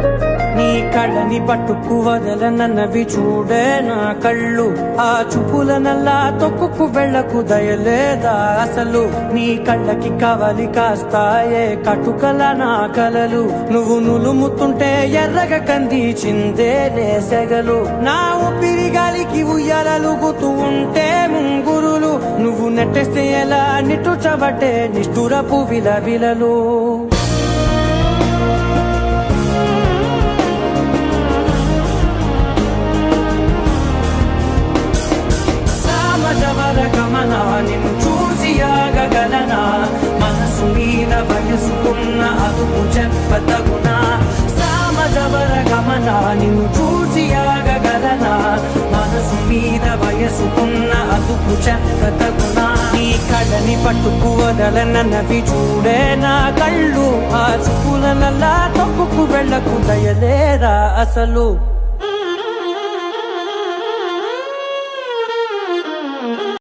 నీ కళ్ళని పట్టుకు వదలనన్నవి చూడే నా కళ్ళు, ఆ చూపుల నల్లా తొక్కుకు వెళ్ళకు దయలేదా అసలు. నీ కళ్ళకి కవలి కాస్తాయే కటుకల నా కలలు, నువ్వు నులుముతుంటే ఎర్రగ కంది చిందే నేసెగలు. నా ఊపిరి గాలికి ఉయ్యాలలుగుతూ ఉంటే ముంగురులు, నువ్వు నెట్టేస్తే ఎలా నిట్టుచబట్టే నిష్ఠురపు విలవిలలు. గమనా నిన్ను చూసి ఆగగలనా, మనసు మీద వయసుకున్న అదుపు చెప్పతగునా. సామజవర గమనా నిన్ను చూసి ఆగగలనా, మనసు మీద వయసుకున్న అదుపు చెప్పతగునా. నీ కళ్ళని పట్టుకు వదలనన్నవి చూడే నా కళ్ళు, ఆ చూపుల నల్లా తొక్కుకు వెళ్ళకు దయలేరా అసలు.